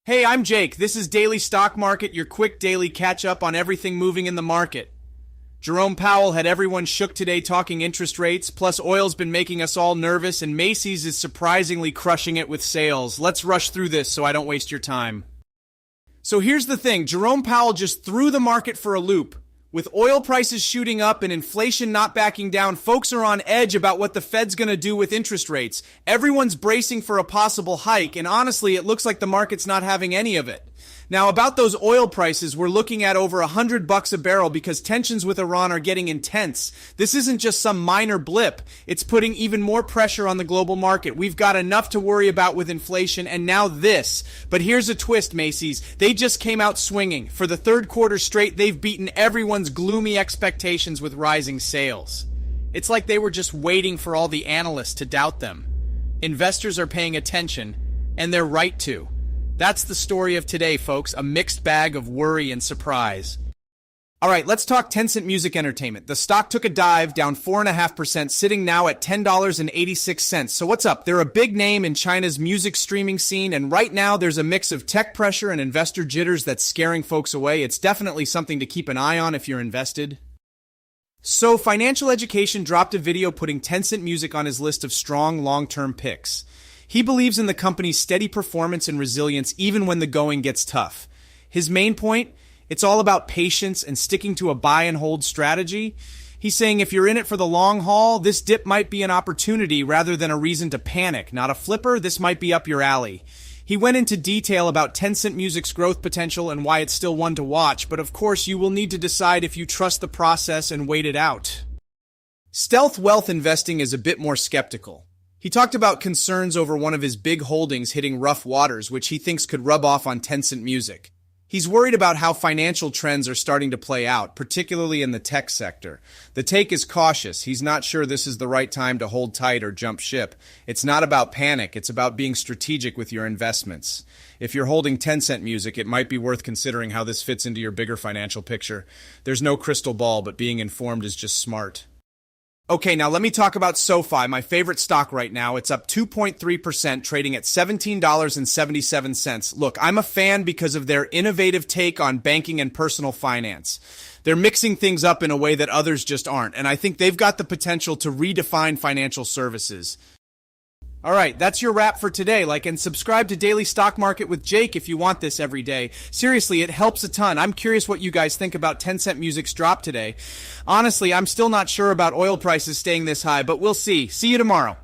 Hey, I'm Jake. This is Daily Stock Market, your quick daily catch up on everything moving in the market. Jerome Powell had everyone shook today talking interest rates, plus oil's been making us all nervous, and Macy's is surprisingly crushing it with sales. Let's rush through this so I don't waste your time. So here's the thing, Jerome Powell just threw the market for a loop. With oil prices shooting up and inflation not backing down, folks are on edge about what the Fed's going to do with interest rates. Everyone's bracing for a possible hike, and honestly, it looks like the market's not having any of it. Now, about those oil prices, we're looking at over $100 a barrel because tensions with Iran are getting intense. This isn't just some minor blip. It's putting even more pressure on the global market. We've got enough to worry about with inflation, and now this. But here's a twist, Macy's. They just came out swinging. For the third quarter straight, they've beaten everyone's gloomy expectations with rising sales. It's like they were just waiting for all the analysts to doubt them. Investors are paying attention, and they're right to. That's the story of today, folks, a mixed bag of worry and surprise. All right, let's talk Tencent Music Entertainment. The stock took a dive, down 4.5%, sitting now at $10.86. So what's up? They're a big name in China's music streaming scene, and right now there's a mix of tech pressure and investor jitters that's scaring folks away. It's definitely something to keep an eye on if you're invested. So, Financial Education dropped a video putting Tencent Music on his list of strong long-term picks. He believes in the company's steady performance and resilience even when the going gets tough. His main point? It's all about patience and sticking to a buy and hold strategy. He's saying if you're in it for the long haul, this dip might be an opportunity rather than a reason to panic. Not a flipper, this might be up your alley. He went into detail about Tencent Music's growth potential and why it's still one to watch, but of course you will need to decide if you trust the process and wait it out. Stealth Wealth Investing is a bit more skeptical. He talked about concerns over one of his big holdings hitting rough waters, which he thinks could rub off on Tencent Music. He's worried about how financial trends are starting to play out, particularly in the tech sector. The take is cautious. He's not sure this is the right time to hold tight or jump ship. It's not about panic. It's about being strategic with your investments. If you're holding Tencent Music, it might be worth considering how this fits into your bigger financial picture. There's no crystal ball, but being informed is just smart. Okay, now let me talk about SoFi, my favorite stock right now. It's up 2.3%, trading at $17.77. Look, I'm a fan because of their innovative take on banking and personal finance. They're mixing things up in a way that others just aren't, and I think they've got the potential to redefine financial services. All right, that's your wrap for today. Like and subscribe to Daily Stock Market with Jake if you want this every day. Seriously, it helps a ton. I'm curious what you guys think about Tencent Music's drop today. Honestly, I'm still not sure about oil prices staying this high, but we'll see. See you tomorrow.